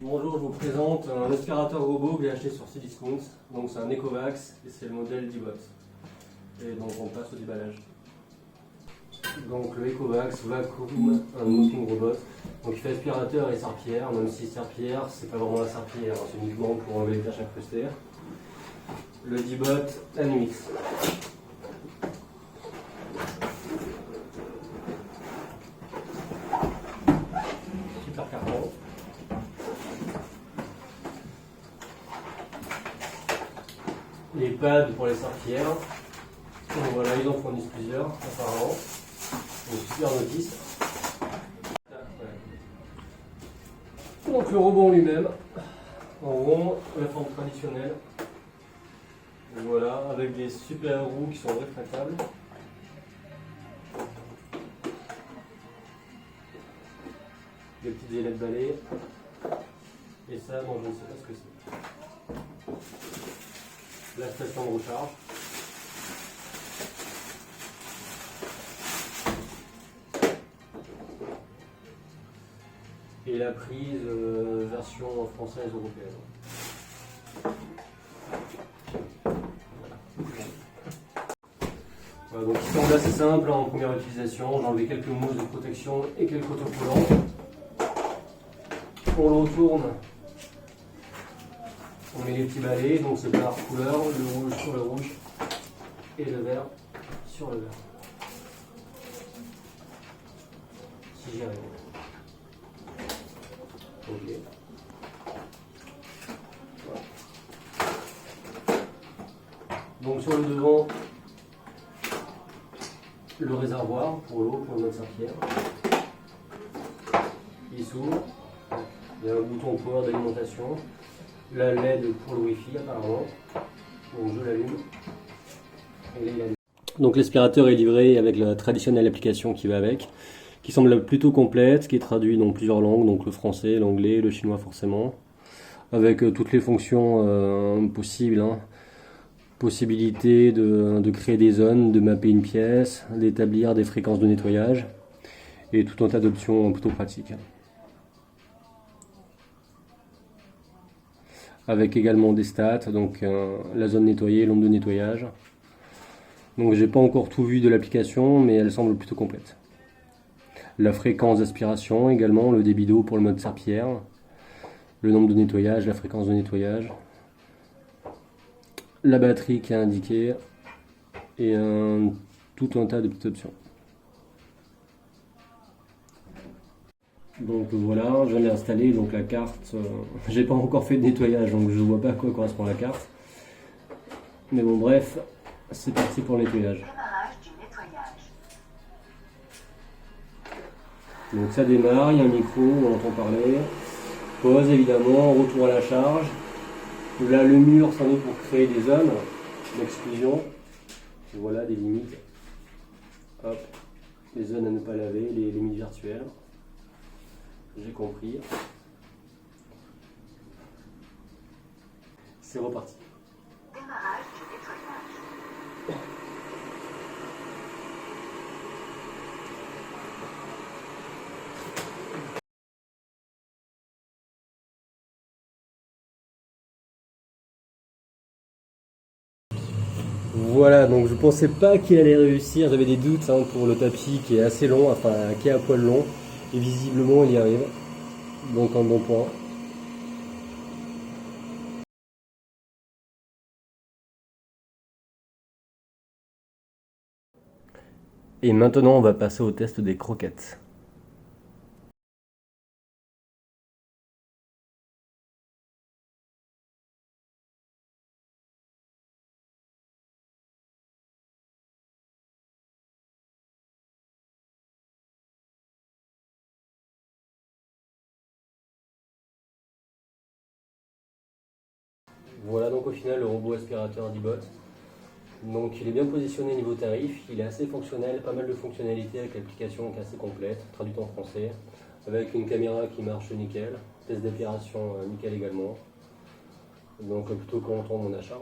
Bonjour, je vous présente un aspirateur robot que j'ai acheté sur Cdiscount. Donc c'est un Ecovacs et c'est le modèle D-Bot. Et donc on passe au déballage. Donc le Ecovacs Vacuum un Mopping Robot. Donc il fait aspirateur et serpillière, même si serpillière c'est pas vraiment la serpillière, hein, c'est uniquement pour enlever les tâches incrustées. Le D-Bot Animix. Super carton. Les pads pour les serpillères. Donc voilà, ils en fournissent plusieurs apparemment. Une super notice. Donc le robot en lui-même, en rond, la forme traditionnelle. Voilà, avec des super roues qui sont rétractables. Des petites ailettes de balai. Et ça, bon, je ne sais pas ce que c'est. La station de recharge. Et la prise version française européenne. Voilà, donc ici en assez simple en première utilisation, j'ai enlevé quelques mousses de protection et quelques autocollants. On le retourne, on met les petits balais, donc c'est par couleur, le rouge sur le rouge et le vert sur le vert. Si j'y arrive. Ok. Voilà. Donc sur le devant, le réservoir pour l'eau, pour notre serpillière. Il s'ouvre. Il y a un bouton power d'alimentation. La LED pour le Wi-Fi apparemment. Donc je l'allume. Et là, il allume. Donc l'aspirateur est livré avec la traditionnelle application qui va avec, qui semble plutôt complète, qui est traduite dans plusieurs langues, donc le français, l'anglais, le chinois forcément, avec toutes les fonctions possibles. Hein. Possibilité de créer des zones, de mapper une pièce, d'établir des fréquences de nettoyage et tout un tas d'options plutôt pratiques. Avec également des stats, donc la zone nettoyée, l'ombre de nettoyage. Donc j'ai pas encore tout vu de l'application, mais elle semble plutôt complète. La fréquence d'aspiration également, le débit d'eau pour le mode serpillière, le nombre de nettoyage, la fréquence de nettoyage, la batterie qui est indiquée et tout un tas de petites options. Donc voilà, je l'ai installé, donc la carte, j'ai pas encore fait de nettoyage, donc je vois pas à quoi correspond la carte. Mais bon bref, c'est parti pour le nettoyage. Donc ça démarre, il y a un micro, on entend parler. Pause évidemment, retour à la charge. Là le mur, sans doute pour créer des zones d'exclusion. Voilà des limites. Hop, les zones à ne pas laver, les limites virtuelles. J'ai compris. C'est reparti. Démarrage du nettoyage. Voilà, donc je pensais pas qu'il allait réussir, j'avais des doutes pour le tapis qui est assez long, enfin qui est à poil long, et visiblement il y arrive, donc un bon point. Et maintenant on va passer au test des croquettes. Voilà donc au final le robot aspirateur D-Bot. Donc il est bien positionné niveau tarif, il est assez fonctionnel, pas mal de fonctionnalités avec l'application qui est assez complète, traduite en français, avec une caméra qui marche nickel, test d'aspiration nickel également. Donc plutôt content de mon achat.